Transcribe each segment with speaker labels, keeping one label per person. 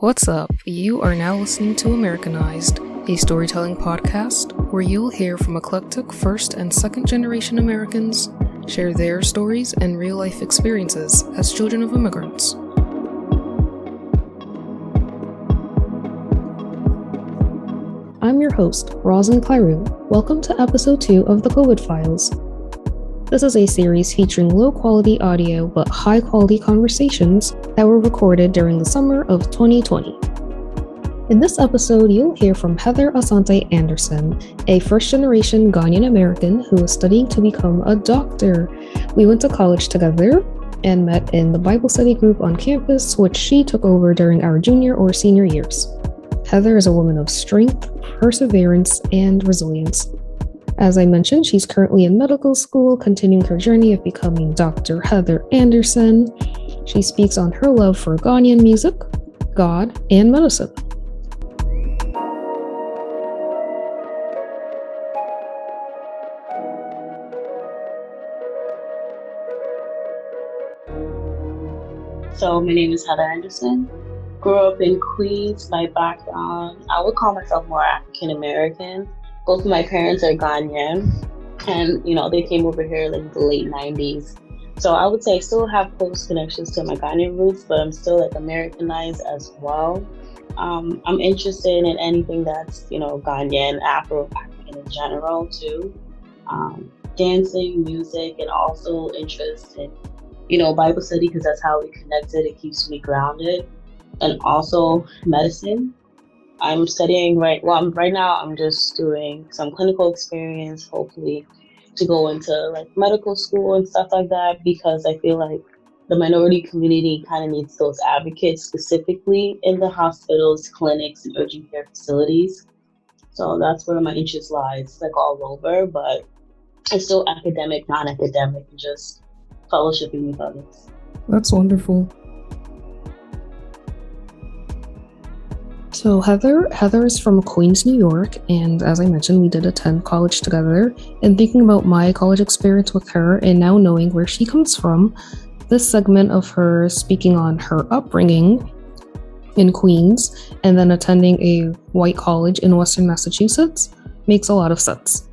Speaker 1: What's up? You are now listening to Americanized, a storytelling podcast where you'll hear from eclectic first and second generation Americans share their stories and real life experiences as children of immigrants. I'm your host, Roslyn. Welcome to episode 2 of the COVID Files. This is a series featuring low-quality audio but high-quality conversations that were recorded during the summer of 2020. In this episode, you'll hear from Heather Asante Anderson, a first-generation Ghanaian-American who is studying to become a doctor. We went to college together and met in the Bible study group on campus, which she took over during our junior or senior years. Heather is a woman of strength, perseverance, and resilience. As I mentioned, she's currently in medical school, continuing her journey of becoming Dr. Heather Anderson. She speaks on her love for Ghanaian music, God, and medicine.
Speaker 2: So my name is Heather Anderson. Grew up in Queens by background. I would call myself more African-American. Both of my parents are Ghanaian, and they came over here like the late 90s. So I would say I still have close connections to my Ghanaian roots, but I'm still like Americanized as well. I'm interested in anything that's Ghanaian, African in general too. Dancing, music, and also interest in Bible study, because that's how we connected. It keeps me grounded, and also medicine. I'm studying right now I'm just doing some clinical experience, hopefully to go into like medical school and stuff like that, because I feel like the minority community kind of needs those advocates, specifically in the hospitals, clinics, and urgent care facilities. So that's where my interest lies, like all over, but it's still academic, non-academic, and just fellowshipping with others.
Speaker 1: That's wonderful. So Heather is from Queens, New York, and as I mentioned, we did attend college together. And thinking about my college experience with her and now knowing where she comes from, this segment of her speaking on her upbringing in Queens and then attending a white college in Western Massachusetts makes a lot of sense.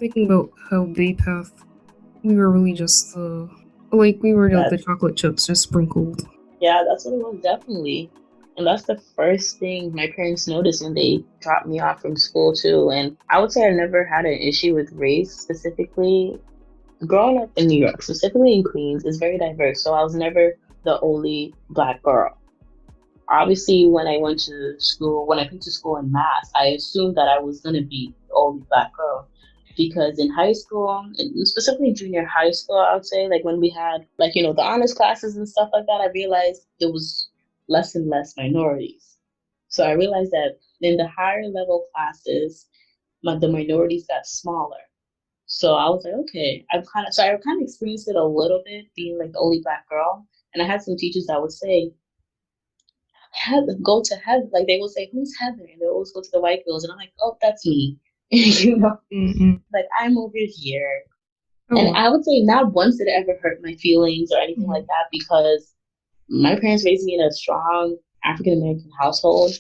Speaker 1: Thinking about how Bay Path, we were really just the chocolate chips just sprinkled.
Speaker 2: Yeah, that's what it was, definitely. And that's the first thing my parents noticed when they dropped me off from school too. And I would say I never had an issue with race specifically. Growing up in New York, specifically in Queens, is very diverse. So I was never the only Black girl. Obviously, when I came to school in Mass, I assumed that I was going to be the only Black girl. Because in high school, specifically junior high school, I would say, like when we had the honors classes and stuff like that, I realized there was less and less minorities. So I realized that in the higher level classes, the minorities got smaller. So I was like, okay, I kind of experienced it a little bit, being like the only Black girl. And I had some teachers that would say, Heather, go to Heather. Like they would say, who's Heather? And they always go to the white girls. And I'm like, oh, that's me.
Speaker 1: Mm-hmm.
Speaker 2: Like I'm over here. And I would say not once did it ever hurt my feelings or anything like that, because my parents raised me in a strong African-American household.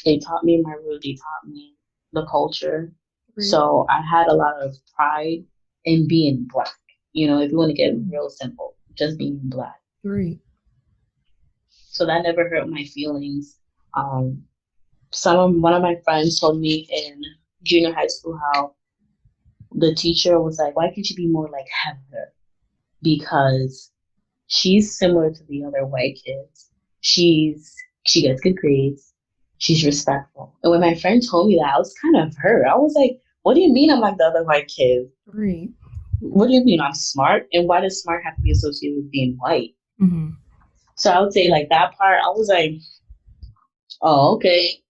Speaker 2: They taught me my roots, they taught me the culture. Right. So I had a lot of pride in being Black. If you want to get real simple, just being Black.
Speaker 1: Right.
Speaker 2: So that never hurt my feelings. One of my friends told me in junior high school how the teacher was like, why can't you be more like Heather? Because she's similar to the other white kids. She gets good grades. She's respectful. And when my friend told me that, I was kind of hurt. I was like, what do you mean I'm like the other white kids?
Speaker 1: Right.
Speaker 2: What do you mean I'm smart? And why does smart have to be associated with being white?
Speaker 1: Mm-hmm.
Speaker 2: So I would say like that part, I was like, oh, okay.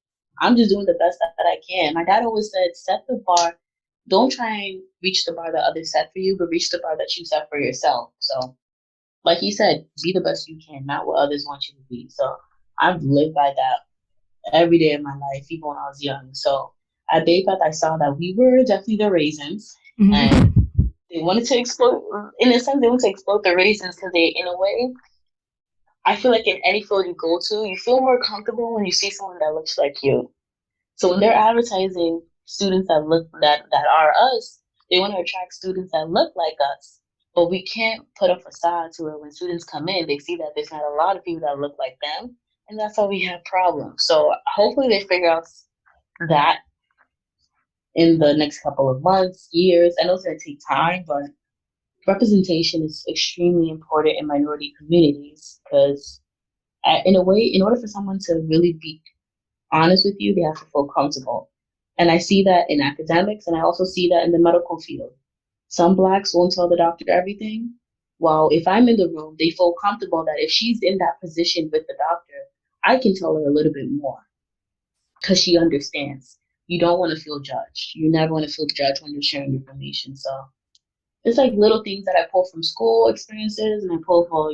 Speaker 2: I'm just doing the best that I can. My dad always said, set the bar. Don't try and reach the bar that others set for you, but reach the bar that you set for yourself. So, like he said, be the best you can, not what others want you to be. So I've lived by that every day of my life, even when I was young. So at Bay Path, I saw that we were definitely the raisins. And they wanted to explode, in a sense, they wanted to explode the raisins because they, in a way, I feel like in any field you go to, you feel more comfortable when you see someone that looks like you. So when they're advertising students that are us, they want to attract students that look like us. But we can't put a facade to it when students come in, they see that there's not a lot of people that look like them, and that's how we have problems. So hopefully they figure out that in the next couple of months, years. I know it's gonna take time, but representation is extremely important in minority communities because in a way, in order for someone to really be honest with you, they have to feel comfortable. And I see that in academics, and I also see that in the medical field. Some blacks won't tell the doctor everything. While if I'm in the room, they feel comfortable that if she's in that position with the doctor, I can tell her a little bit more because she understands. You don't want to feel judged. You never want to feel judged when you're sharing information. So it's like little things that I pull from school experiences and I pull for,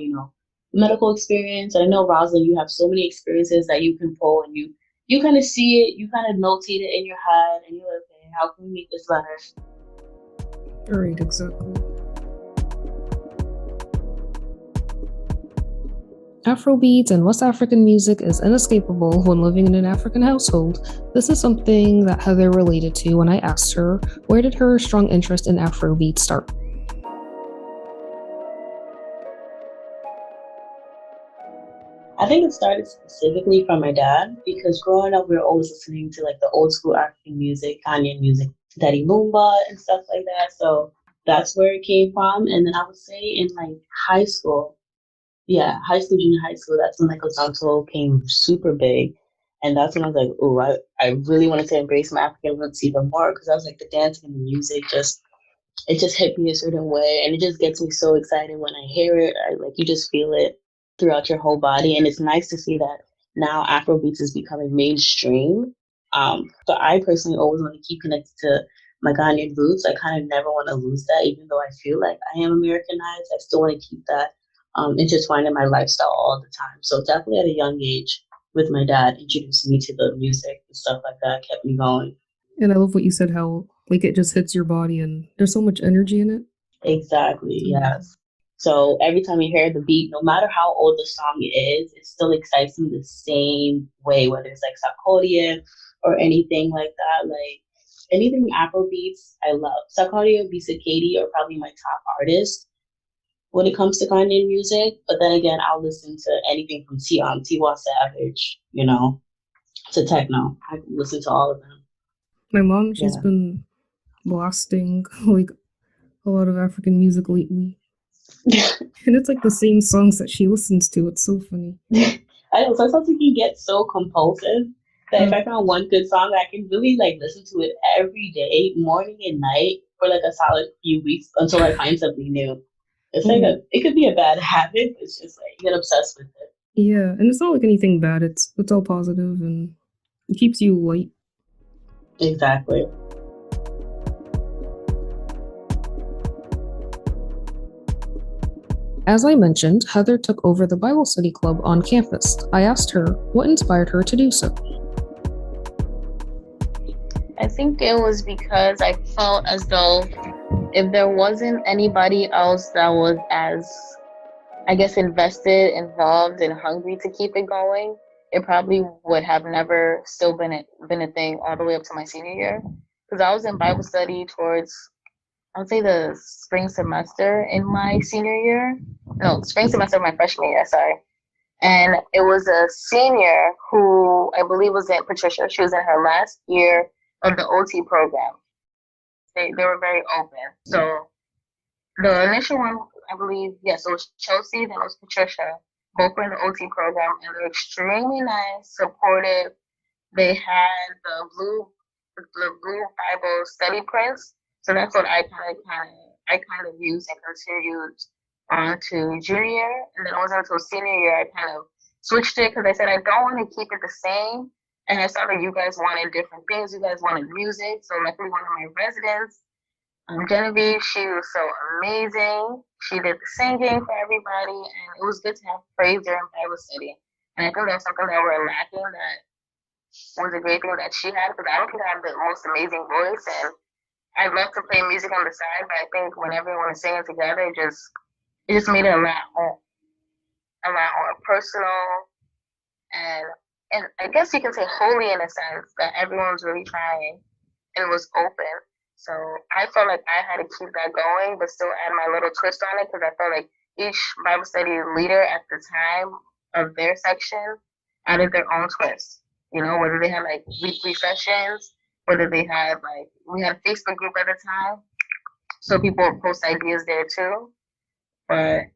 Speaker 2: medical experience. I know, Roslyn, you have so many experiences that you can pull and you kind of see it, you kind of notate it in your head and you're like, okay, how can we make this better?
Speaker 1: Right, exactly. Afrobeat and West African music is inescapable when living in an African household. This is something that Heather related to when I asked her, where did her strong interest in Afrobeat start?
Speaker 2: I think it started specifically from my dad because growing up, we were always listening to like the old school African music, Ghanaian music, Daddy Lumba and stuff like that. So that's where it came from. And then I would say in like high school, yeah, high school, junior high school, that's when like Osanto came super big. And that's when I was like, oh, I really wanted to embrace my African roots even more because I was like the dancing and the music just hit me a certain way and it just gets me so excited when I hear it. Like you just feel it throughout your whole body. And it's nice to see that now Afrobeats is becoming mainstream. But I personally always want to keep connected to my Ghanaian roots. I kind of never want to lose that, even though I feel like I am Americanized. I still want to keep that intertwined in my lifestyle all the time. So definitely at a young age with my dad introducing me to the music and stuff like that kept me going.
Speaker 1: And I love what you said, how like it just hits your body and there's so much energy in it.
Speaker 2: Exactly, yes. So every time you hear the beat, no matter how old the song is, it still excites me the same way, whether it's like Sarkodie or anything like that. Like anything Afro beats, I love. Sarkodie, Bisa Katie are probably my top artists when it comes to Ghanaian music. But then again, I'll listen to anything from Tiwa Savage, to techno. I can listen to all of them.
Speaker 1: My mom, she's
Speaker 2: Yeah.
Speaker 1: been blasting like a lot of African music lately. And it's like the same songs that she listens to. It's so funny.
Speaker 2: I know sometimes it can get so compulsive that if
Speaker 1: Uh,
Speaker 2: I found one good song, I can really like listen to it every day, morning and night, for like a solid few weeks until I find something new. It's like
Speaker 1: mhm.
Speaker 2: it could be a bad habit. It's just like you get obsessed with it.
Speaker 1: Yeah, and it's not like anything bad. It's all positive and it keeps you light.
Speaker 2: Exactly.
Speaker 1: As I mentioned, Heather took over the Bible study club on campus. I asked her what inspired her to do so.
Speaker 2: I think it was because I felt as though if there wasn't anybody else that was as, I guess, invested, involved, and hungry to keep it going, it probably would have never still been a thing all the way up to my senior year. Because I was in Bible study towards, I would say, the spring semester in my senior year. No, spring semester of my freshman year, sorry. And it was a senior who I believe was in Patricia. She was in her last year of the OT program. They were very open. So the initial one, I believe, yes, it was Chelsea, then it was Patricia. Both were in the OT program, and they're extremely nice, supportive. They had the blue Bible study prints, so that's what I kind of used and continued on to junior year, and then it wasn't until senior year I kind of switched it because I said I don't want to keep it the same, and I saw that you guys wanted different things. You guys wanted music, so luckily one of my residents, Genevieve, she was so amazing. She did the singing for everybody, and it was good to have praise during Bible study. And I think that's something that we're lacking. That was a great thing that she had because I don't think I have the most amazing voice, and I love to play music on the side. But I think when everyone was singing together, it just made it a lot more
Speaker 3: a lot more personal and I guess you can say holy in a sense that everyone was really trying and was open. So I felt like I had to keep that going, but still add my little twist on it because I felt like each Bible study leader at the time of their section added their own twist. You know, whether they had like weekly sessions, whether they had like, we had a Facebook group at the time, so people would post ideas there too. But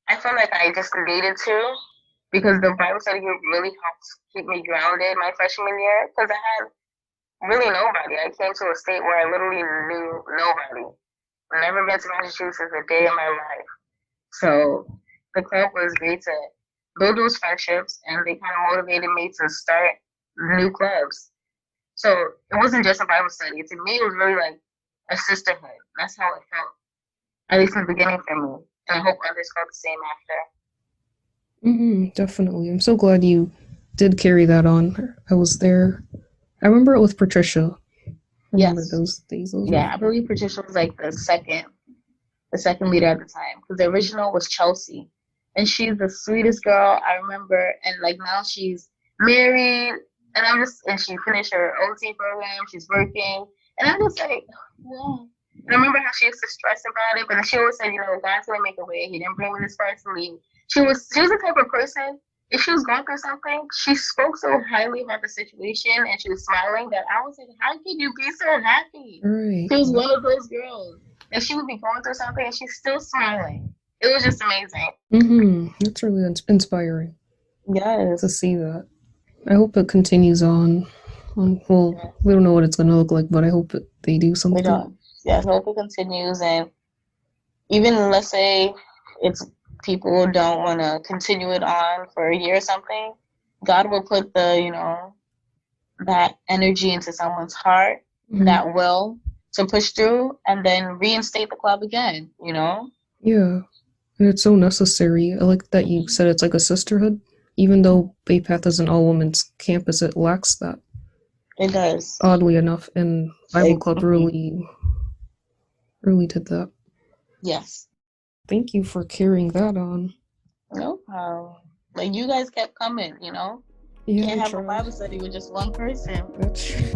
Speaker 3: I felt like I just needed to because the Bible study group really helped keep me grounded my freshman year because I had really nobody. I came to a state where I literally knew nobody. Never been to Massachusetts a day in my life. So the club was great to build those friendships and they kind of motivated me to start new clubs. So it wasn't just a Bible study. To me, it was really like a sisterhood. That's how it felt, at least in the beginning for me. And I hope others felt the same after.
Speaker 1: Definitely. I'm so glad you did carry that on. I was there. I remember it with Patricia. I remember those days.
Speaker 3: Yeah, I believe Patricia was like the second leader at the time because the original was Chelsea, and she's the sweetest girl I remember. And like now she's married, and she finished her OT program. She's working, and I'm just like, yeah. And I remember how she used to stress about it, but then she always said, God's gonna make a way. He didn't bring me this far to leave. She was the type of person. If she was going through something, she spoke so highly about the situation and she was smiling that I was like, how can you be so happy?
Speaker 1: Right.
Speaker 3: She was one of those girls. And she would be going through something and she's still smiling. It was just amazing.
Speaker 1: That's really inspiring.
Speaker 3: Yes.
Speaker 1: To see that. I hope it continues on. Well, we don't know what it's going to look like, but I hope they do something.
Speaker 3: We don't. Yes, I hope it continues. And even let's say it's people don't want to continue it on for a year or something, God will put that energy into someone's heart, that will to push through and then reinstate the club again,
Speaker 1: Yeah. And it's so necessary. I like that you said it's like a sisterhood. Even though Bay Path is an all-women's campus, it lacks that.
Speaker 3: It does.
Speaker 1: Oddly enough, and Bible Club really did that.
Speaker 3: Yes.
Speaker 1: Thank you for carrying that on.
Speaker 3: No problem. Like you guys kept coming,
Speaker 1: Yeah,
Speaker 3: you can't have a Bible study with just one person.
Speaker 1: That's true.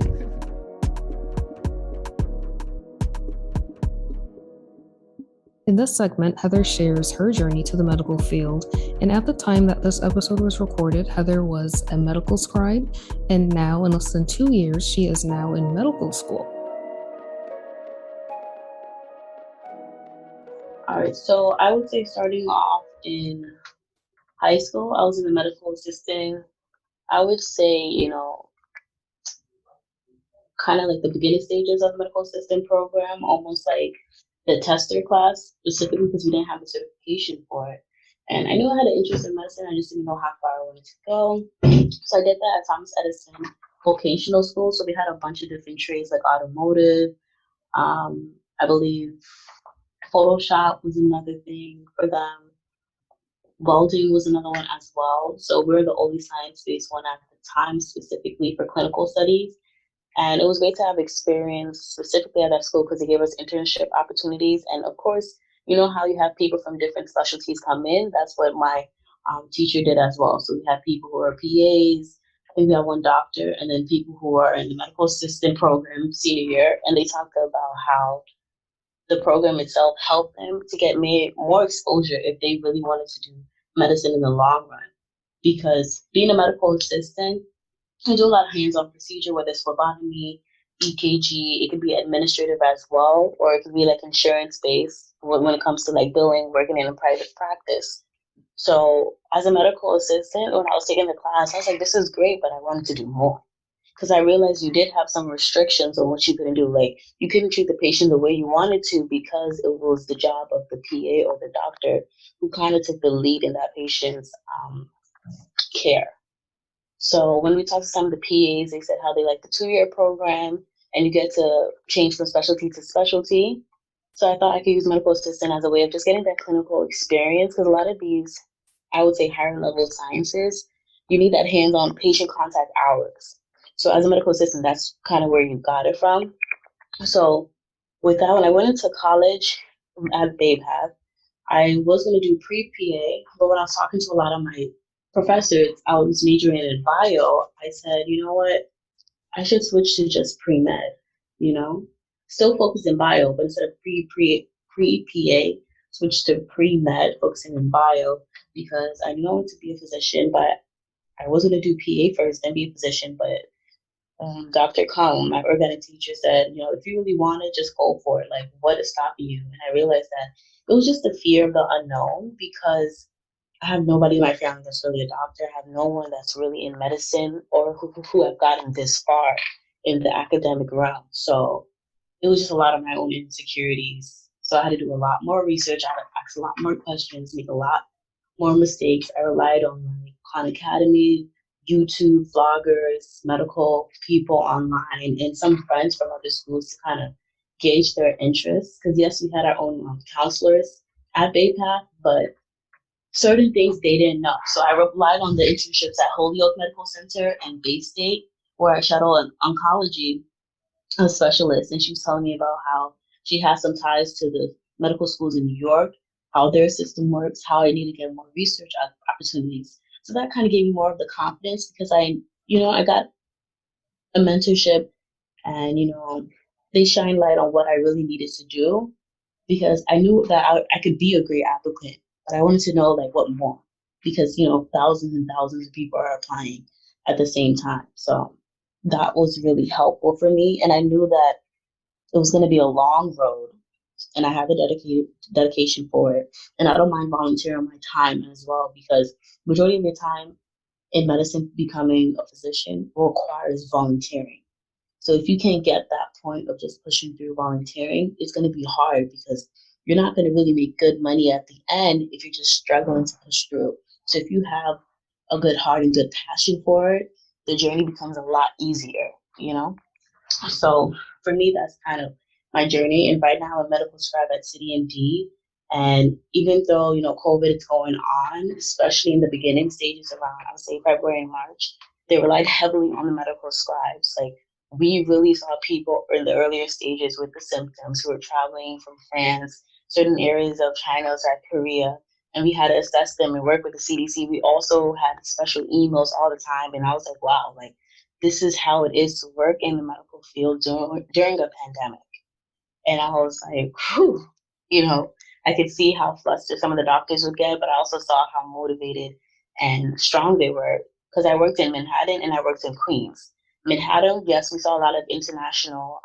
Speaker 1: In this segment, Heather shares her journey to the medical field, and at the time that this episode was recorded, Heather was a medical scribe, and now, in less than 2 years, she is now in medical school.
Speaker 2: All right, so I would say starting off in high school, I was in the medical assistant. I would say, kind of like the beginning stages of the medical assistant program, almost like the tester class, specifically because we didn't have a certification for it. And I knew I had an interest in medicine, I just didn't know how far I wanted to go. So I did that at Thomas Edison Vocational School. So we had a bunch of different trades like automotive, I believe Photoshop was another thing for them. Welding was another one as well. So we're the only science-based one at the time, specifically for clinical studies. And it was great to have experience specifically at that school because it gave us internship opportunities. And of course, you know how you have people from different specialties come in? That's what my teacher did as well. So we had people who are PAs, I think we have one doctor, and then people who are in the medical assistant program senior year. And they talked about how the program itself helped them to get more exposure if they really wanted to do medicine in the long run. Because being a medical assistant, you do a lot of hands-on procedure, whether it's phlebotomy, EKG, it could be administrative as well, or it could be like insurance-based when it comes to like billing, working in a private practice. So as a medical assistant, when I was taking the class, I was like, this is great, but I wanted to do more. Because I realized you did have some restrictions on what you couldn't do. Like you couldn't treat the patient the way you wanted to because it was the job of the PA or the doctor who kind of took the lead in that patient's care. So when we talked to some of the PAs, they said how they like the 2-year program and you get to change from specialty to specialty. So I thought I could use medical assistant as a way of just getting that clinical experience because a lot of these, I would say higher level sciences, you need that hands-on patient contact hours. So as a medical assistant, that's kind of where you got it from. So with that, when I went into college at Bay Path, I was going to do pre-PA, but when I was talking to a lot of my professors, I was majoring in bio. I said, you know what? I should switch to just pre-med, you know? Still focus in bio, but instead of pre-PA, switch to pre-med, focusing in bio, because I knew I wanted to be a physician, but I was going to do PA first, then be a physician, but Dr. Kong, my organic teacher, said, you know, if you really want it, just go for it. Like, what is stopping you? And I realized that it was just the fear of the unknown because I have nobody in my family that's really a doctor. I have no one that's really in medicine or who have gotten this far in the academic realm. So it was just a lot of my own insecurities. So I had to do a lot more research. I had to ask a lot more questions, make a lot more mistakes. I relied on like Khan Academy, YouTube vloggers, medical people online, and some friends from other schools to kind of gauge their interests. Because yes, we had our own counselors at BayPath, but certain things they didn't know. So I relied on the internships at Holyoke Medical Center and Bay State, where I shadowed an oncology specialist, and she was telling me about how she has some ties to the medical schools in New York, how their system works, how I need to get more research opportunities. So that kind of gave me more of the confidence because I got a mentorship, and they shine light on what I really needed to do because I knew that I could be a great applicant, but I wanted to know like what more because thousands and thousands of people are applying at the same time. So that was really helpful for me, and I knew that it was going to be a long road, and I had the dedication for it. And I don't mind volunteering my time as well because majority of the time in medicine, becoming a physician requires volunteering. So if you can't get that point of just pushing through volunteering, it's going to be hard because you're not going to really make good money at the end if you're just struggling to push through. So if you have a good heart and good passion for it, the journey becomes a lot easier. So for me, that's kind of my journey. And right now, I'm a medical scribe at City MD. And even though, COVID is going on, especially in the beginning stages around, I would say February and March, they relied heavily on the medical scribes. Like we really saw people in the earlier stages with the symptoms who were traveling from France, certain areas of China, South Korea, and we had to assess them and work with the CDC. We also had special emails all the time. And I was like, wow, like this is how it is to work in the medical field during a pandemic. And I was like, whew, I could see how flustered some of the doctors would get, but I also saw how motivated and strong they were because I worked in Manhattan and I worked in Queens. Manhattan, yes, we saw a lot of international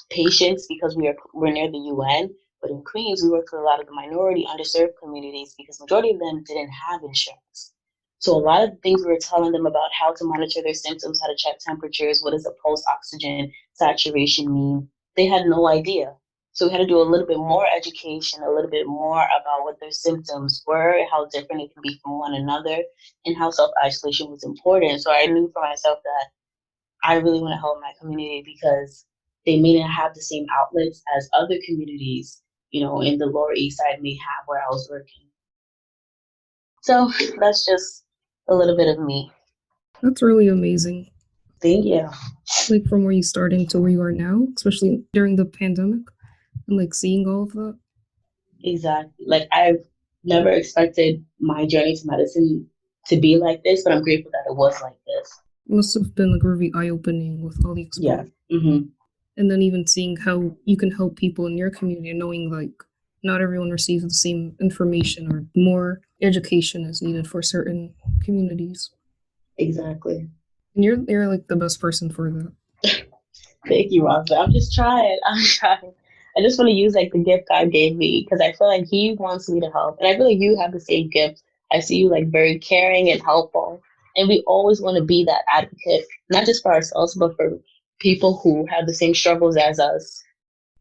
Speaker 2: patients because we're near the UN, but in Queens, we worked with a lot of the minority underserved communities because majority of them didn't have insurance. So a lot of the things we were telling them about how to monitor their symptoms, how to check temperatures, what does a pulse oxygen saturation mean, they had no idea. So we had to do a little bit more education, a little bit more about what their symptoms were, how different it can be from one another, and how self-isolation was important. So I knew for myself that I really want to help my community because they may not have the same outlets as other communities, in the Lower East Side may have where I was working. So that's just a little bit of me.
Speaker 1: That's really amazing.
Speaker 2: Thank you.
Speaker 1: Like from where you started to where you are now, especially during the pandemic and like seeing all of that.
Speaker 2: Exactly. Like I've never expected my journey to medicine to be like this, but I'm grateful that it was like this.
Speaker 1: It must have been like really eye-opening with all the
Speaker 2: Yeah.
Speaker 1: exposure.
Speaker 2: Mm-hmm.
Speaker 1: And then even seeing how you can help people in your community and knowing like not everyone receives the same information or more education is needed for certain communities.
Speaker 2: Exactly.
Speaker 1: And you're like the best person for that.
Speaker 2: Thank you, Roslyn. I'm just trying. I'm trying. I just want to use like the gift God gave me because I feel like He wants me to help, and I feel like you have the same gift. I see you like very caring and helpful, and we always want to be that advocate, not just for ourselves, but for people who have the same struggles as us.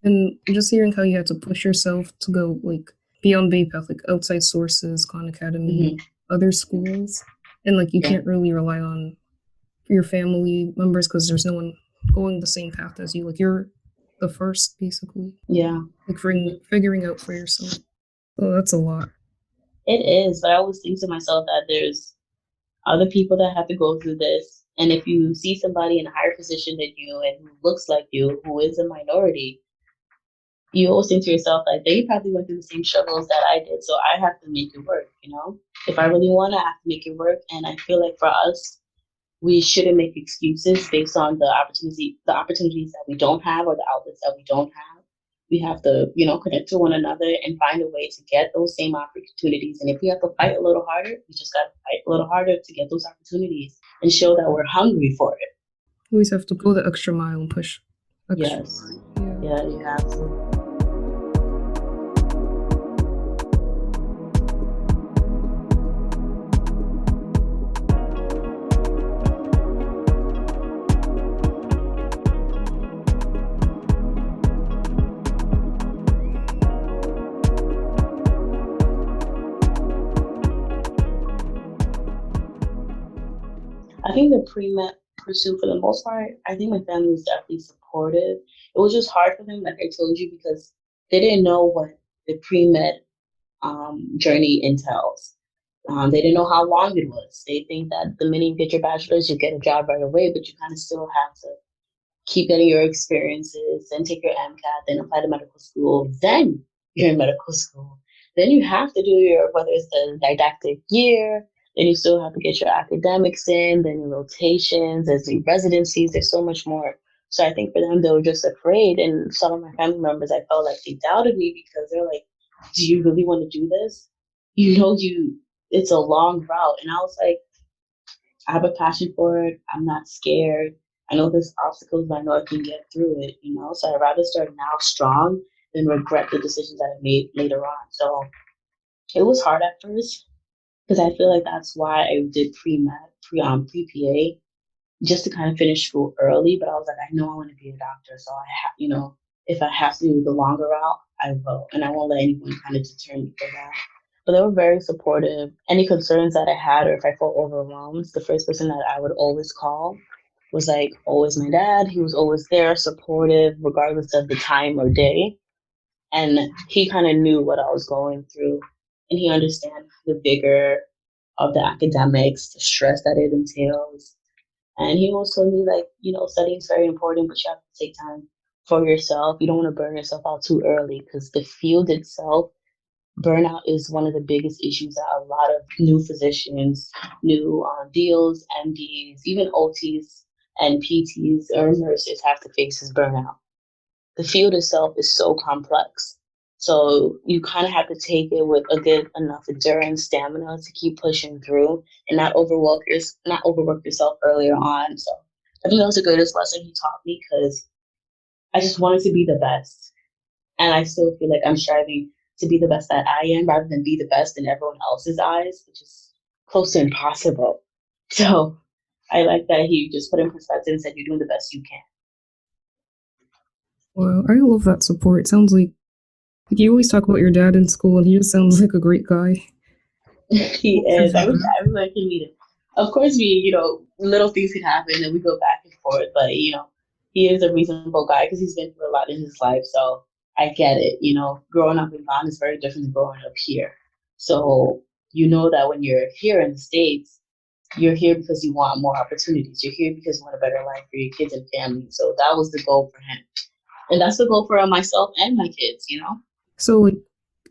Speaker 1: And just hearing how you had to push yourself to go like beyond BayPath, like outside sources, Khan Academy, other schools, and like you
Speaker 2: Yeah.
Speaker 1: can't really rely on your family members because there's no one going the same path as you. Like you're the first, basically.
Speaker 2: Yeah.
Speaker 1: Like figuring out for yourself. Oh, that's a lot.
Speaker 2: It is, but I always think to myself that there's other people that have to go through this. And if you see somebody in a higher position than you and who looks like you, who is a minority, you always think to yourself, like, they probably went through the same struggles that I did, so I have to make it work, you know? If I really want to, I have to make it work. And I feel like for us, we shouldn't make excuses based on the opportunities that we don't have or the outlets that we don't have. We have to, connect to one another and find a way to get those same opportunities. And if we have to fight a little harder, we just got to fight a little harder to get those opportunities and show that we're hungry for it.
Speaker 1: You always have to go the extra mile and push extra
Speaker 2: Yes.
Speaker 1: hard.
Speaker 2: Yeah, you have to. I think the pre-med pursuit, for the most part, I think my family was definitely supportive. It was just hard for them, like I told you, because they didn't know what the pre-med journey entails. They didn't know how long it was. They think that the minute you get your bachelor's, you get a job right away, but you kind of still have to keep getting your experiences, then take your MCAT, then apply to medical school, then you're in medical school. Then you have to do your, whether it's the didactic year, then you still have to get your academics in, then your rotations, there's the residencies, there's so much more. So I think for them, they were just afraid. And some of my family members, I felt like they doubted me because they're like, do you really want to do this? It's a long route. And I was like, I have a passion for it. I'm not scared. I know there's obstacles, but I know I can get through it, So I'd rather start now strong than regret the decisions that I made later on. So it was hard at first because I feel like that's why I did pre PA just to kind of finish school early. But I was like, I know I want to be a doctor, so I have, if I have to do the longer route, I will, and I won't let anyone kind of deter me for that. But they were very supportive. Any concerns that I had, or if I felt overwhelmed, the first person that I would always call was like always my dad. He was always there, supportive, regardless of the time or day. And he kind of knew what I was going through, and he understand the vigor of the academics, the stress that it entails. And he always told me, like, studying is very important, but you have to take time for yourself. You don't want to burn yourself out too early because the field itself, burnout is one of the biggest issues that a lot of new physicians, new DOs, MDs, even OTs and PTs or nurses have to face is burnout. The field itself is so complex. So you kind of have to take it with a good enough endurance, stamina to keep pushing through and not overwork yourself earlier on. So I think that was the greatest lesson he taught me because I just wanted to be the best. And I still feel like I'm striving to be the best that I am rather than be the best in everyone else's eyes, which is close to impossible. So I like that he just put in perspective and said, you're doing the best you can.
Speaker 1: Well, I love that support. It sounds like you always talk about your dad in school, and he just sounds like a great guy.
Speaker 2: He is. I wish I can meet him. Of course, little things can happen and we go back and forth, but he is a reasonable guy because he's been through a lot in his life. So I get it. Growing up in Ghana is very different than growing up here. So you know that when you're here in the States, you're here because you want more opportunities. You're here because you want a better life for your kids and family. So that was the goal for him. And that's the goal for myself and my kids.
Speaker 1: So, like,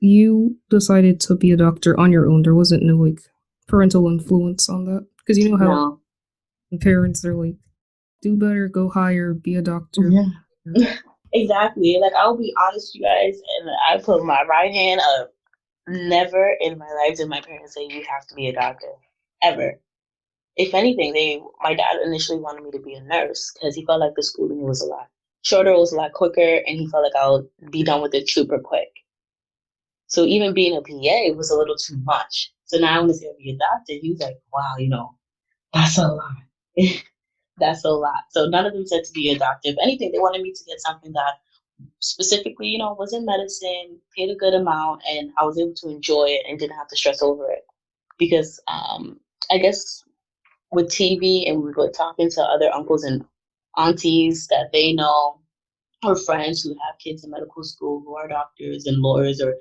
Speaker 1: you decided to be a doctor on your own. There wasn't no, like, parental influence on that? Because you know how parents are like, do better, go higher, be a doctor.
Speaker 2: Yeah. Exactly. Like, I'll be honest, you guys, and I put my right hand up. Never in my life did my parents say you have to be a doctor. Ever. If anything, my dad initially wanted me to be a nurse because he felt like the schooling was a lot shorter, it was a lot quicker, and he felt like I would be done with it super quick. So even being a PA was a little too much. So now when he said be a doctor, he was like, wow, that's a lot. That's a lot. So none of them said to be a doctor. If anything, they wanted me to get something that specifically, was in medicine, paid a good amount, and I was able to enjoy it and didn't have to stress over it. Because I guess with TV and we were talking to other uncles and aunties that they know or friends who have kids in medical school who are doctors and lawyers or,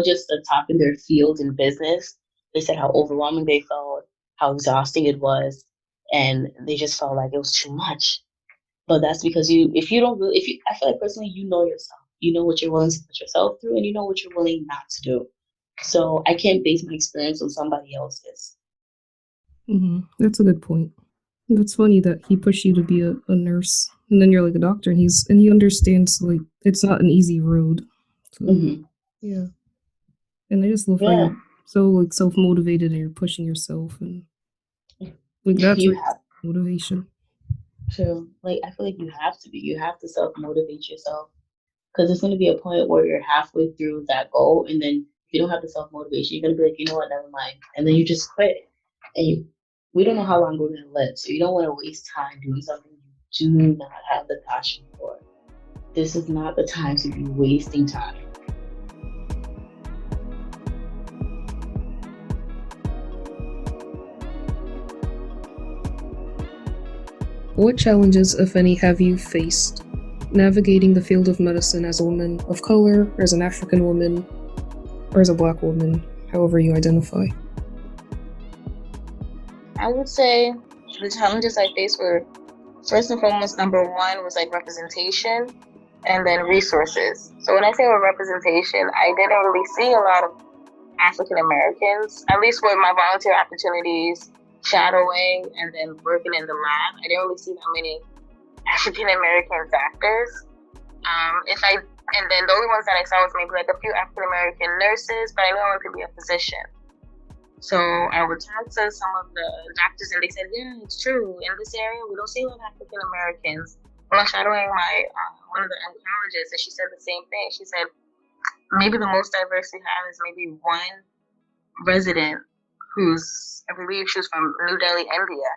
Speaker 2: just the top in their field in business, they said how overwhelming they felt, how exhausting it was, and they just felt like it was too much. But that's because if you don't really, I feel like personally, you know yourself. You know what you're willing to put yourself through, and you know what you're willing not to do. So I can't base my experience on somebody else's.
Speaker 1: That's a good point. That's funny that he pushed you to be a nurse, and then you're like a doctor, and he understands like it's not an easy road. So yeah, and I just love how you're so like self motivated and you're pushing yourself, and like that's
Speaker 2: You
Speaker 1: really
Speaker 2: have
Speaker 1: motivation.
Speaker 2: to, like, I feel like you have to be. You have to self motivate yourself because there's going to be a point where you're halfway through that goal, and then if you don't have the self motivation, you're going to be like, you know what, never mind, and then you just quit. And we don't know how long we're going to live, so you don't want to waste time doing something you do not have the passion for. This is not the time to be wasting time.
Speaker 1: What challenges, if any, have you faced navigating the field of medicine as a woman of color, or as an African woman, or as a Black woman, however you identify?
Speaker 3: I would say the challenges I faced were, first and foremost, number one was like representation, and then resources. So when I say representation, I didn't really see a lot of African Americans, at least with my volunteer opportunities, shadowing, and then working in the lab. I didn't really see that many African American doctors. And then the only ones that I saw was maybe like a few African American nurses, but I knew I wanted to be a physician. So I would talk to some of the doctors, and they said, "Yeah, it's true. In this area, we don't see a lot of African Americans." When I was shadowing my one of the oncologists, and she said the same thing. She said, maybe the most diverse we have is maybe one resident who's, I believe she was from New Delhi, India.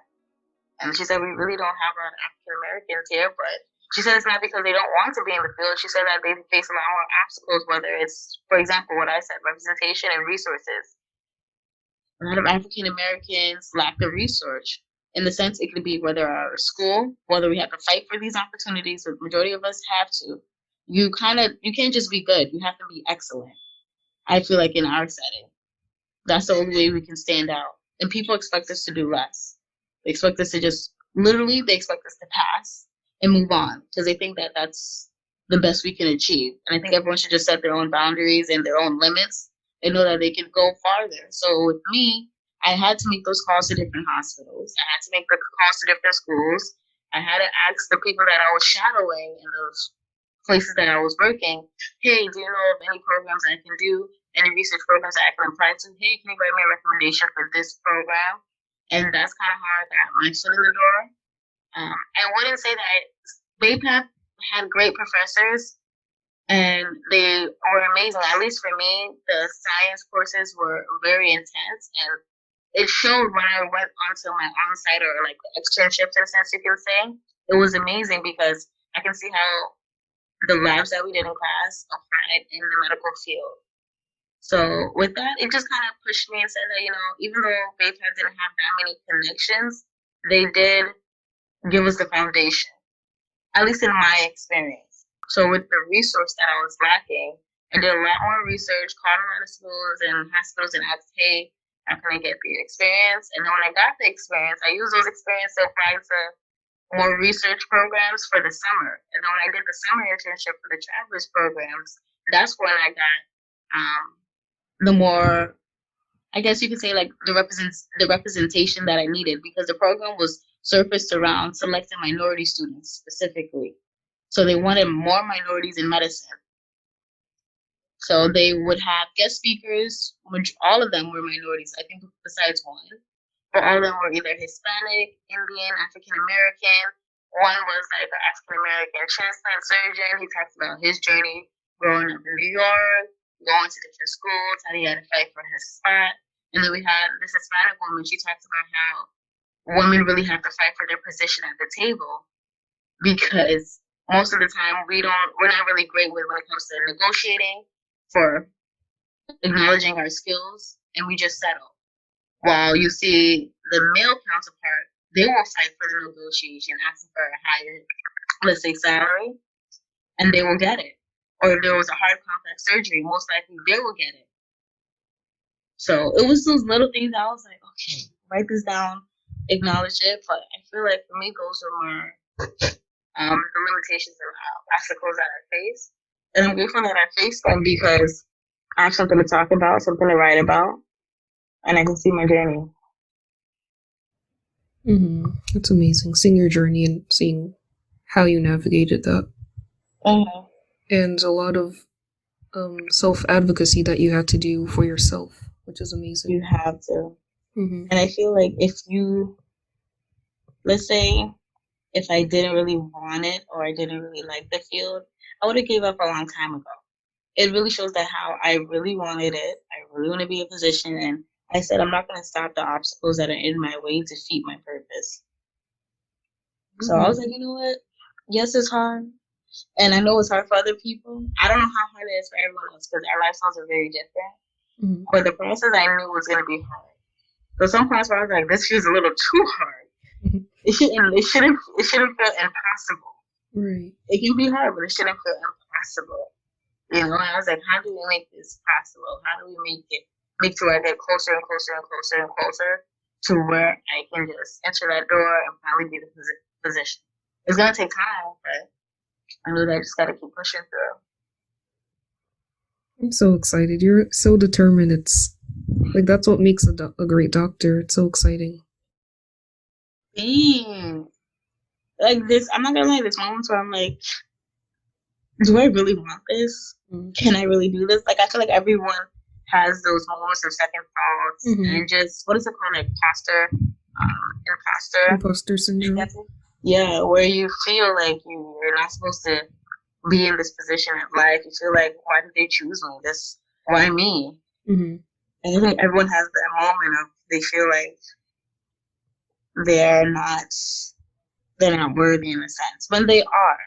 Speaker 3: And she said, we really don't have a lot of African Americans here, but she said it's not because they don't want to be in the field. She said that they face a lot more obstacles, whether it's, for example, what I said, representation and resources. A lot of African Americans lack the research. In the sense, it could be whether our school, whether we have to fight for these opportunities, the majority of us have to. You can't just be good. You have to be excellent. I feel like in our setting, that's the only way we can stand out. And people expect us to do less. They expect us to they expect us to pass and move on because they think that that's the best we can achieve. And I think everyone should just set their own boundaries and their own limits and know that they can go farther. So with me, I had to make those calls to different hospitals. I had to make the calls to different schools. I had to ask the people that I was shadowing in those places that I was working, hey, do you know of any programs I can do, any research programs that I can apply to? Hey, can you write me a recommendation for this program? And that's kind of how I got my foot in the door. I wouldn't say that BAPAP had great professors, and they were amazing. At least for me, the science courses were very intense, and it showed when I went onto my on-site or like the externships, in a sense you can say. It was amazing because I can see how the labs that we did in class applied in the medical field. So with that, it just kind of pushed me and said that, even though BAPAP didn't have that many connections, they did give us the foundation, at least in my experience. So with the resource that I was lacking, I did a lot more research, called a lot of schools and hospitals and asked, hey, how can I get the experience? And then when I got the experience, I used those experiences to apply to more research programs for the summer. And then when I did the summer internship for the travelers programs, that's when I got the more, I guess you could say, like the representation that I needed, because the program was surfaced around selecting minority students specifically. So they wanted more minorities in medicine. So they would have guest speakers, which all of them were minorities, I think besides one. But all of them were either Hispanic, Indian, African American. One was like an African American transplant surgeon. He talks about his journey growing up in New York, going to different schools, how he had to fight for his spot. And then we had this Hispanic woman. She talks about how women really have to fight for their position at the table, because most of the time we're not really great with when it comes to negotiating, for acknowledging our skills, and we just settle. While you see the male counterpart, they will fight for the negotiation, asking for a higher, let's say, salary, and they will get it. Or if there was a hard complex surgery, most likely they will get it. So it was those little things that I was like, okay, write this down, acknowledge it. But I feel like for me, those are more the limitations and obstacles that I face.
Speaker 2: And I'm grateful that I faced them because I have something to talk about, something to write about, and I can see my journey.
Speaker 1: That's amazing. Seeing your journey and seeing how you navigated that. And a lot of self-advocacy that you had to do for yourself, which is amazing.
Speaker 2: You have to. And I feel like if you, let's say, if I didn't really want it or I didn't really like the field, I would have gave up a long time ago. It really shows that how I really wanted it. I really want to be in a position, and I said I'm not going to stop the obstacles that are in my way to defeat my purpose. So I was like, you know what? Yes, it's hard. And I know it's hard for other people. I don't know how hard it is for everyone else because our lifestyles are very different. But the process I knew was going to be hard. So some points where I was like, this feels a little too hard. It shouldn't feel impossible.
Speaker 1: Right.
Speaker 2: It can be hard, but it shouldn't feel impossible. You know, and I was like, how do we make this possible? How do we make to where I get closer and closer and closer and closer to where I can just enter that door and finally be the position? It's going to take time, but I know that I just got to keep pushing through.
Speaker 1: I'm so excited. You're so determined. It's like, that's what makes a great doctor. It's so exciting.
Speaker 2: Like this, I'm not going to lie, there's moments where I'm like, do I really want this? Can I really do this? Like, I feel like everyone has those moments of second thoughts and just, what is it called? Like
Speaker 1: imposter syndrome.
Speaker 2: Yeah, where you feel like you're not supposed to be in this position in life. You feel like, why did they choose me? Why me? And I think everyone has that moment of they feel like they're not worthy in a sense, when they are.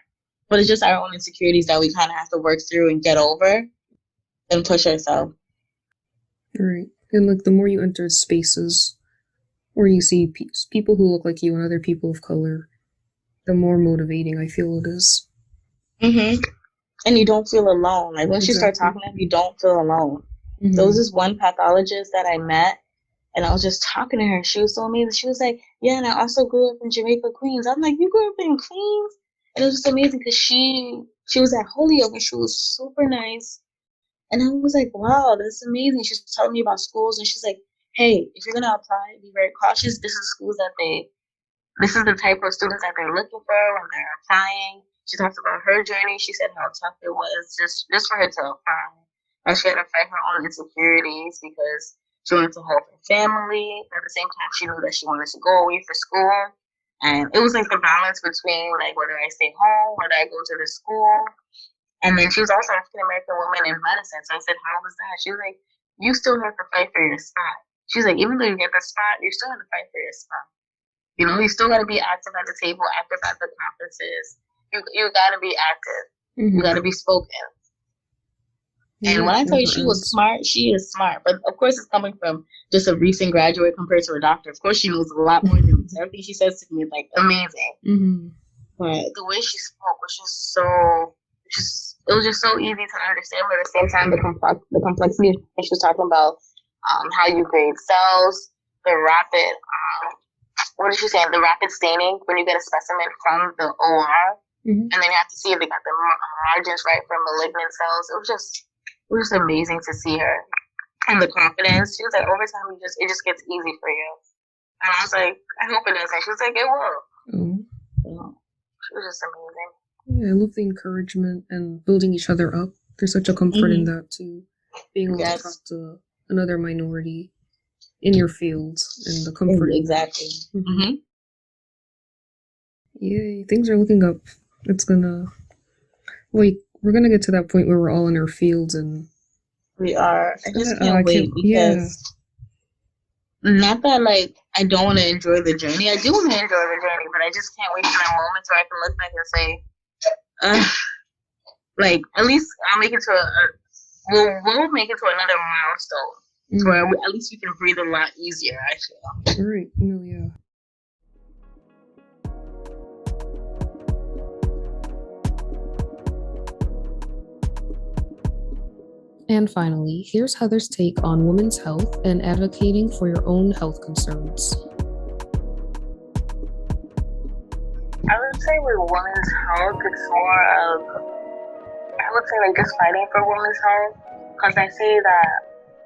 Speaker 2: But it's just our own insecurities that we kind of have to work through and get over and push ourselves.
Speaker 1: Right. And like the more you enter spaces where you see people who look like you and other people of color, the more motivating I feel it is.
Speaker 2: And you don't feel alone. Like once you start talking to them, you don't feel alone. There was this one pathologist that I met, and I was just talking to her. She was so amazing. She was like, yeah, and I also grew up in Jamaica, Queens. I'm like, you grew up in Queens? And it was just amazing because she was at Holyoke and she was super nice. And I was like, wow, that's amazing. She was telling me about schools, and she's like, hey, if you're going to apply, be very cautious. This is the type of students that they're looking for when they're applying. She talked about her journey. She said how tough it was just for her to apply. And she had to fight her own insecurities because she wanted to help her family. At the same time, she knew that she wanted to go away for school. And it was like the balance between like whether I stay home, whether I go to the school. And then she was also an African-American woman in medicine. So I said, how was that? She was like, you still have to fight for your spot. She's like, even though you get the spot, you still have to fight for your spot. You know, you still got to be active at the table, active at the conferences. You got to be active. You got to be spoken. And when I tell you she was smart, she is smart. But of course, it's coming from just a recent graduate compared to a doctor. Of course, she knows a lot more than me. So everything she says to me is like amazing. But the way she spoke was just it was just so easy to understand. But at the same time, the complexity she was talking about, how you grade cells, the rapid, what did she say? The rapid staining when you get a specimen from the OR, and then you have to see if they got the margins right for malignant cells. It was amazing to see her and the confidence. She was like, over time, it just gets easy for you. And I was like, I hope it does. And she was like, it will. She was just amazing.
Speaker 1: Yeah, I love the encouragement and building each other up. There's such a comfort in that too. Being able to talk to another minority in your field and the comfort.
Speaker 2: Exactly.
Speaker 1: Yay, things are looking up. We're gonna get to that point where we're all in our fields, and
Speaker 2: we are. I just can't wait because not that like I don't want to enjoy the journey. I do want to enjoy the journey, but I just can't wait for that moment where I can look back and say, like at least I'll make it to we'll make it to another milestone where at least we can breathe a lot easier. I feel.
Speaker 1: Right. No. Yeah. And finally, here's Heather's take on women's health and advocating for your own health concerns.
Speaker 3: I would say with women's health, it's more of, I would would say like just fighting for women's health, because I see that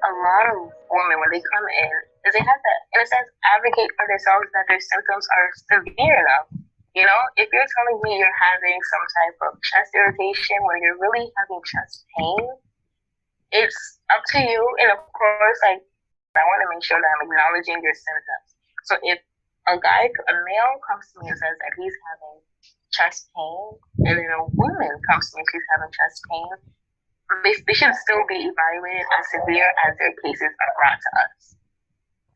Speaker 3: a lot of women when they come in, is they have to, in a sense, advocate for themselves that their symptoms are severe enough. You know, if you're telling me you're having some type of chest irritation when you're really having chest pain, it's up to you. And of course, like, I want to make sure that I'm acknowledging your symptoms. So if a male comes to me and says that he's having chest pain, and then a woman comes to me and she's having chest pain, they should still be evaluated as severe as their cases are brought to us.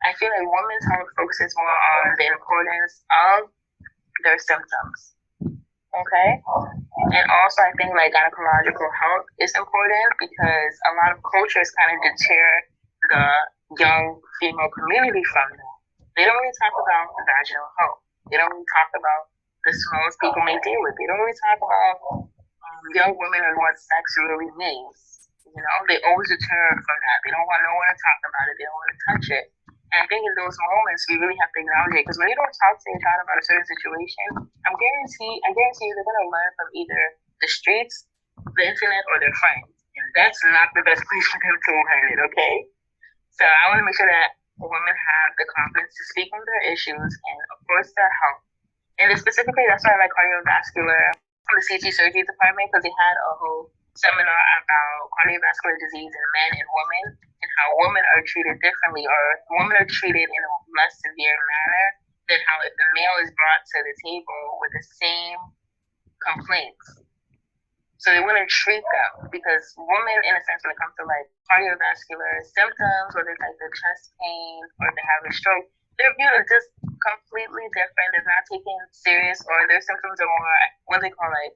Speaker 3: I feel like women's health focuses more on the importance of their symptoms. Okay? And also I think like gynecological health is important because a lot of cultures kind of deter the young female community from them. They don't really talk about vaginal health. They don't really talk about the smells people may deal with. They don't really talk about young women and what sex really means. You know, they always deter from that. They don't want no one to talk about it. They don't want to touch it. And I think in those moments, we really have to acknowledge it. Because when you don't talk to your child about a certain situation, I guarantee you they're going to learn from either the streets, the internet, or their friends. And that's not the best place for them to learn it, okay? So I want to make sure that women have the confidence to speak on their issues and, of course, their health. And specifically, that's why I like cardiovascular, the CT surgery department, because they had a whole seminar about cardiovascular disease in men and women, and how women are treated differently, or women are treated in a less severe manner than how if the male is brought to the table with the same complaints. So they wouldn't treat them, because women, in a sense, when it comes to like cardiovascular symptoms, whether it's like the chest pain or if they have a stroke, they're viewed as just completely different. They're not taken serious, or their symptoms are more what they call like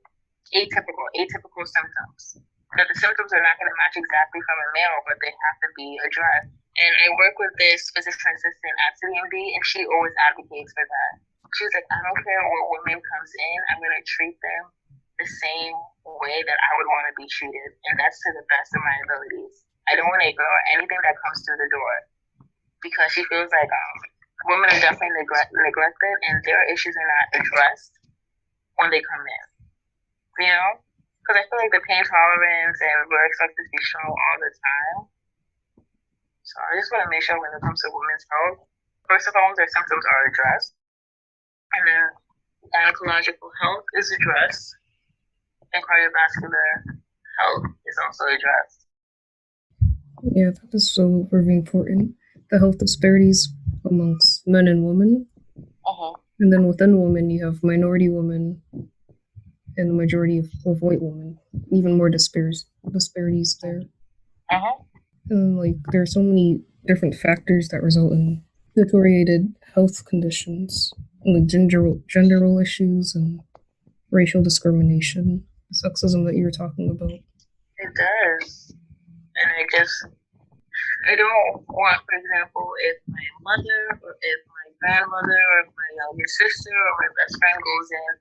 Speaker 3: atypical symptoms. That the symptoms are not going to match exactly from a male, but they have to be addressed. And I work with this physician assistant at CDMD, and she always advocates for that. She's like, I don't care what woman comes in, I'm going to treat them the same way that I would want to be treated, and that's to the best of my abilities. I don't want to ignore anything that comes through the door, because she feels like women are definitely neglected, and their issues are not addressed when they come in. You know? Because I feel like the pain tolerance and we're expected to be strong all the time. So I just want to make sure when it comes to women's health, first of all, their symptoms are addressed. And then gynecological health is addressed. And cardiovascular health is also addressed.
Speaker 1: Yeah, that is so very important. The health disparities amongst men and women. And then within women, you have minority women and the majority of white women. Even more disparities there. And like there are so many different factors that result in deteriorated health conditions, like gender role issues and racial discrimination, sexism that you were talking about.
Speaker 3: It does. And I don't want, for example, if my mother or if my grandmother or if my younger sister or my best friend goes in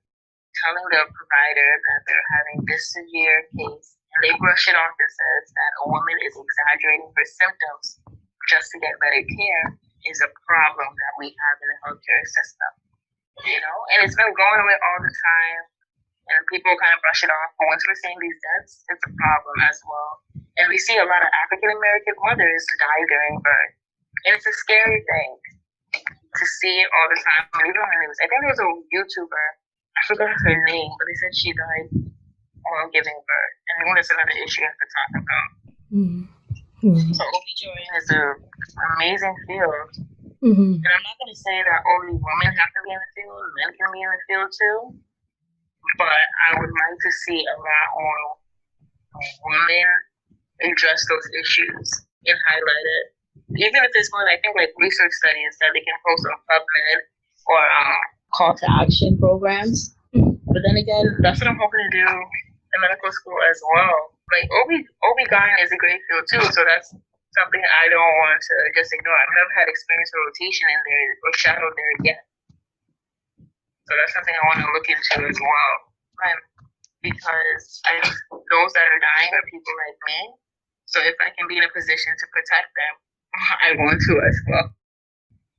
Speaker 3: telling the provider that they're having this severe case, and they brush it off and says that a woman is exaggerating her symptoms just to get better care, is a problem that we have in the healthcare system. You know, and it's been going away all the time, and people kind of brush it off. But once we're seeing these deaths, it's a problem as well. And we see a lot of African-American mothers die during birth, and it's a scary thing to see it all the time. Even on the news, I think there was a YouTuber, I forgot her name, but they said she died while giving birth. And I think that's another issue I have to talk about. So OB/GYN is an amazing field. And I'm not going to say that only women have to be in the field, men can be in the field too. But I would like to see a lot more women address those issues and highlight it. Even if it's more, I think, like research studies that they can post on PubMed or call to action programs. But then again, that's what I'm hoping to do in medical school as well. Like OB/GYN is a great field too, so that's something I don't want to just ignore. I've never had experience or rotation in there or shadow there yet. So that's something I want to look into as well. Because those that are dying are people like me. So if I can be in a position to protect them, I want to as well.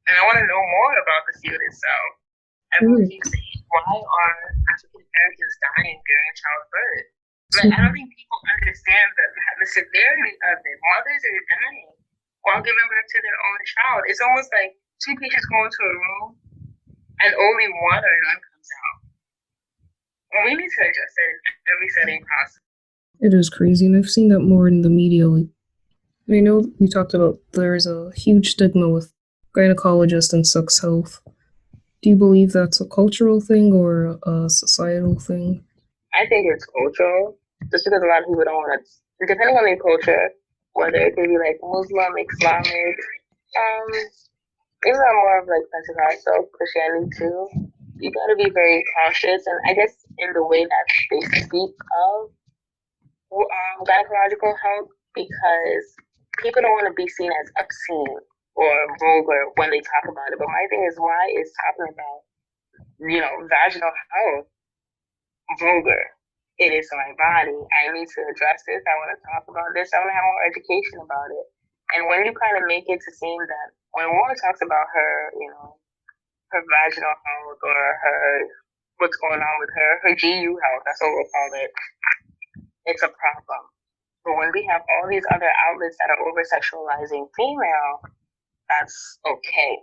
Speaker 3: And I want to know more about the field itself. Everyone keeps saying, why are African Americans dying during childbirth? Like, I don't think people understand the severity of it. Mothers are dying while giving birth to their own child. It's almost like two patients go into a room and only one or none comes out. And we need to address it in every setting possible.
Speaker 1: It is crazy, and I've seen that more in the media. Like, I know you talked about there's a huge stigma with gynecologists and sex health. Do you believe that's a cultural thing or a societal thing?
Speaker 3: I think it's cultural, just because a lot of people don't want to, depending on their culture, whether it could be like Muslim, Islamic, even more of like Pentecostal Christianity too. You got to be very cautious, and I guess in the way that they speak of gynecological health, because people don't want to be seen as obscene or vulgar when they talk about it. But my thing is, why is talking about vaginal health vulgar? It is my body. I need to address this. I want to talk about this. I want to have more education about it. And when you kind of make it to seem that when a woman talks about her, her vaginal health or what's going on with her GU health, that's what we'll call it, it's a problem. But when we have all these other outlets that are over sexualizing female, that's okay.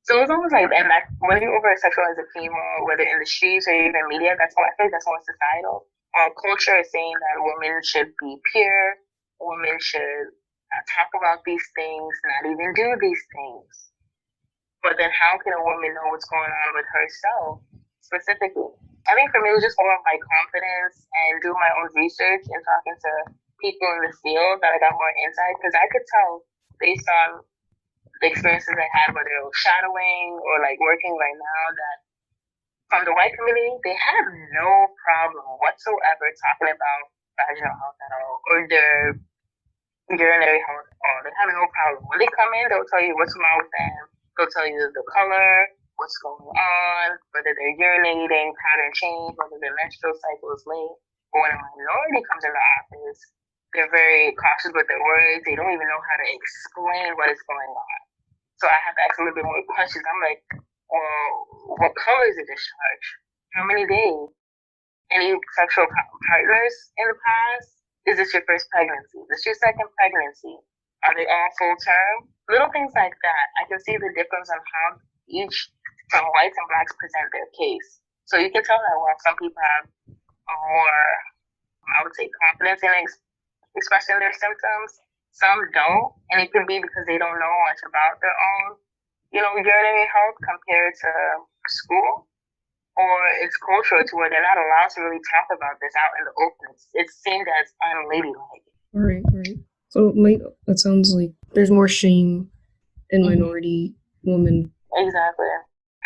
Speaker 3: So it's almost like, and that when you over sexualize a female, whether in the streets or even media, I think that's more societal. Our culture is saying that women should be pure, women should talk about these things, not even do these things. But then how can a woman know what's going on with herself specifically? I think for me, it was just more of my confidence and do my own research and talking to people in the field that I got more insight, because I could tell based on the experiences I had, whether it was shadowing or like working right now, that from the white community, they have no problem whatsoever talking about vaginal health at all, or their urinary health at all. They have no problem. When they come in, they'll tell you what's wrong with them. They'll tell you the color, what's going on, whether they're urinating, pattern change, whether their menstrual cycle is late. But when a minority comes in the office, they're very cautious with their words. They don't even know how to explain what is going on. So I have to ask a little bit more questions. I'm like, well, what color is the discharge? How many days? Any sexual partners in the past? Is this your first pregnancy? Is this your second pregnancy? Are they all full term? Little things like that. I can see the difference on how each from whites and blacks present their case. So you can tell that while some people have more, I would say, confidence in expressing their symptoms, some don't, and it could be because they don't know much about their own, urinary health compared to school, or it's cultural to where they're not allowed to really talk about this out in the open. It's seen as unladylike.
Speaker 1: Right. So it sounds like there's more shame in minority women.
Speaker 3: Exactly.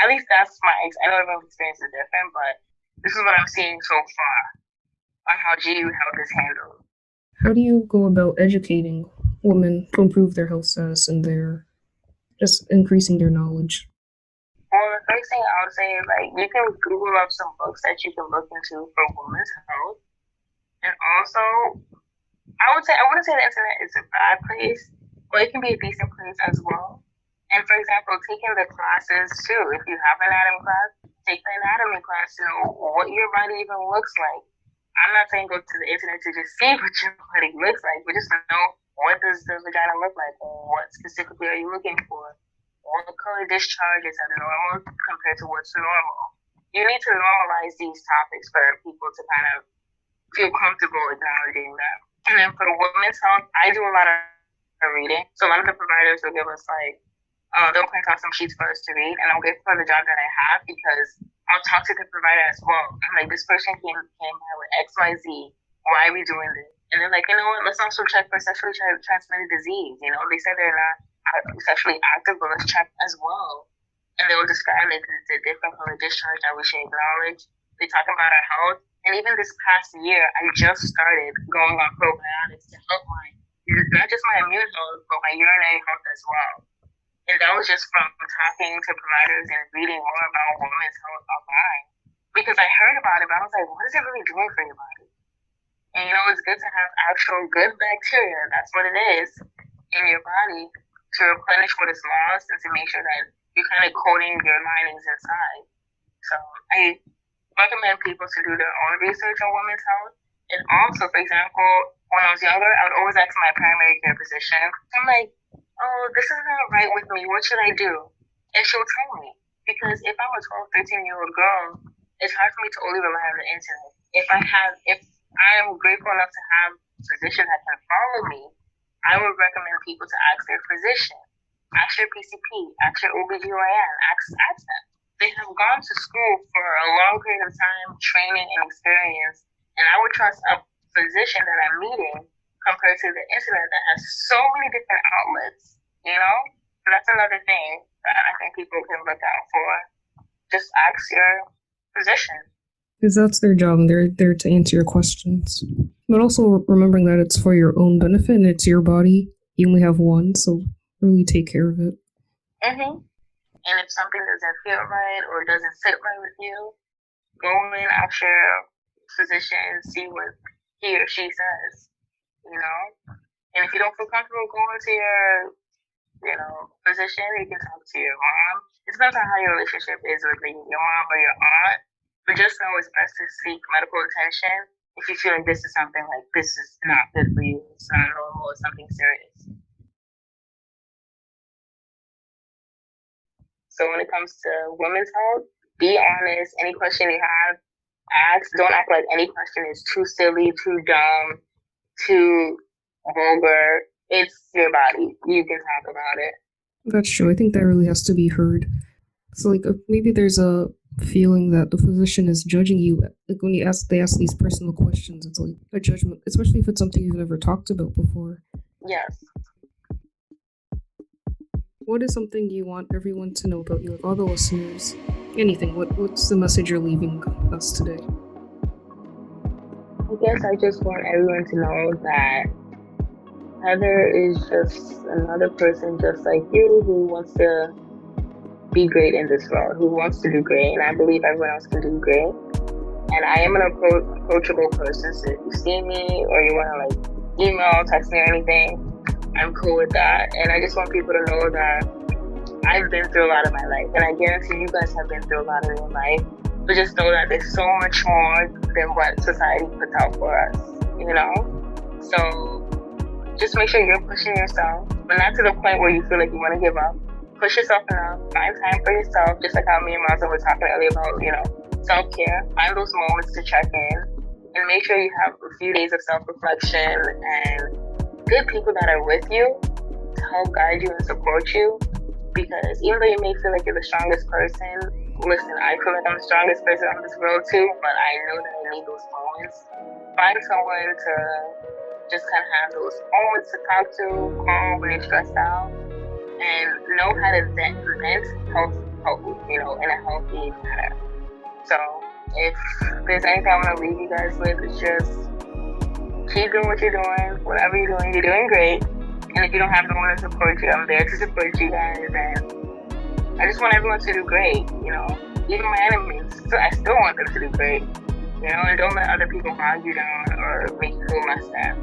Speaker 3: At least that's I know everyone's experience is different, but this is what I'm seeing so far on how GU health is handled.
Speaker 1: How do you go about educating women to improve their health status and their just increasing their knowledge?
Speaker 3: Well, the first thing I would say is you can Google up some books that you can look into for women's health, and also I wouldn't say the internet is a bad place, but it can be a decent place as well. And for example, taking the classes too. If you have an anatomy class, take the anatomy class to know what your body even looks like. I'm not saying go to the internet to just see what your body looks like, but just to know what does the vagina look like, what specifically are you looking for, what color discharges are normal compared to what's normal. You need to normalize these topics for people to kind of feel comfortable acknowledging that. And then for the women's health, I do a lot of reading. So a lot of the providers will give us they'll print out some sheets for us to read, and I'm grateful for the job that I have because I'll talk to the provider as well. I'm like, this person came by with XYZ. Why are we doing this? And they're like, you know what? Let's also check for sexually transmitted disease. They said they're not sexually active, but let's check as well. And they will describe the different color discharge that we should acknowledge. They talk about our health. And even this past year, I just started going on probiotics to help not just my immune health, but my urinary health as well. And that was just from talking to providers and reading more about women's health online. Because I heard about it, but I was like, what is it really doing for your body? And it's good to have actual good bacteria, that's what it is, in your body to replenish what is lost and to make sure that you're kind of coating your linings inside. So I recommend people to do their own research on women's health And also, for example, when I was younger, I would always ask my primary care physician. I'm like, oh, this is not right with me. What should I do? And she'll tell me. Because if I'm a 12, 13-year-old girl, it's hard for me to only rely on the internet. If I'm grateful enough to have a physician that can follow me, I would recommend people to ask their physician, ask your PCP, ask your OBGYN, ask them. They have gone to school for a long period of time, training and experience, and I would trust a physician that I'm meeting compared to the internet that has so many different outlets, you know? So that's another thing that I think people can look out for. Just ask your physician.
Speaker 1: Because that's their job, and they're there to answer your questions. But also remembering that it's for your own benefit and it's your body. You only have one, so really take care of it.
Speaker 3: Mm-hmm. And if something doesn't feel right or doesn't sit right with you, go in, ask your physician, see what he or she says, you know? And if you don't feel comfortable going to your physician, you can talk to your mom. It depends on how your relationship is with your mom or your aunt. But just know it's best to seek medical attention if you feel like this is something like this is not good for you, it's not normal, it's something serious. So when it comes to women's health, be honest. Any question you have, ask. Don't act like any question is too silly, too dumb, too vulgar. It's your body. You can talk about it.
Speaker 1: That's true. I think that really has to be heard. So, like, maybe there's a feeling that the physician is judging you. Like, when they ask these personal questions, it's like a judgment, especially if it's something you've never talked about before.
Speaker 3: Yes.
Speaker 1: What is something you want everyone to know about you, like all the listeners? Anything. What's the message you're leaving us today?
Speaker 3: I guess I just want everyone to know that Heather is just another person just like you who wants to be great in this world, who wants to do great, and I believe everyone else can do great. And I am an approachable person, so if you see me or you want to like email, text me or anything, I'm cool with that. And I just want people to know that I've been through a lot of my life, and I guarantee you guys have been through a lot of your life. But just know that there's so much more than what society puts out for us, you know? So just make sure you're pushing yourself, but not to the point where you feel like you want to give up. Push yourself enough, find time for yourself, just like how me and Roslyn were talking earlier about, self-care. Find those moments to check in, and make sure you have a few days of self-reflection and good people that are with you to help guide you and support you. Because even though you may feel like you're the strongest person, listen, I feel like I'm the strongest person on this world too, but I know that I need those moments. Find someone to just kind of have those moments to talk to, call when you're stressed out, and know how to vent healthy, in a healthy manner. So if there's anything I want to leave you guys with, it's just keep doing what you're doing. Whatever you're doing great. And if you don't have no one to support you, I'm there to support you guys. And I just want everyone to do great, Even my enemies, I still want them to do great, And don't let other people hog you down or make you feel less than.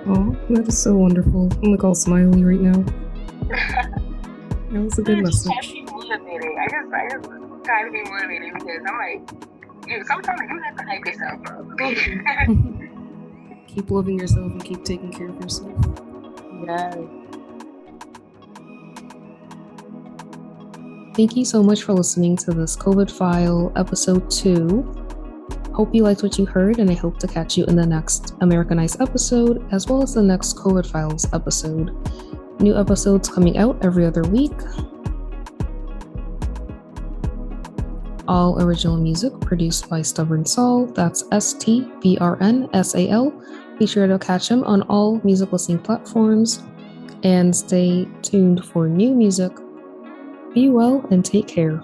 Speaker 1: Oh, that is so wonderful. I'm like all smiley right now. That was a good message.
Speaker 3: I just try to be motivated because I'm like, sometimes you have to hype yourself up.
Speaker 1: Keep loving yourself and keep taking care of yourself.
Speaker 3: Yes.
Speaker 1: Thank you so much for listening to this COVID File episode 2. Hope you liked what you heard, and I hope to catch you in the next Americanized episode, as well as the next COVID Files episode. New episodes coming out every other week. All original music produced by Stubborn Saul. That's STBRNSAL. Be sure to catch him on all music listening platforms, and stay tuned for new music. Be well and take care.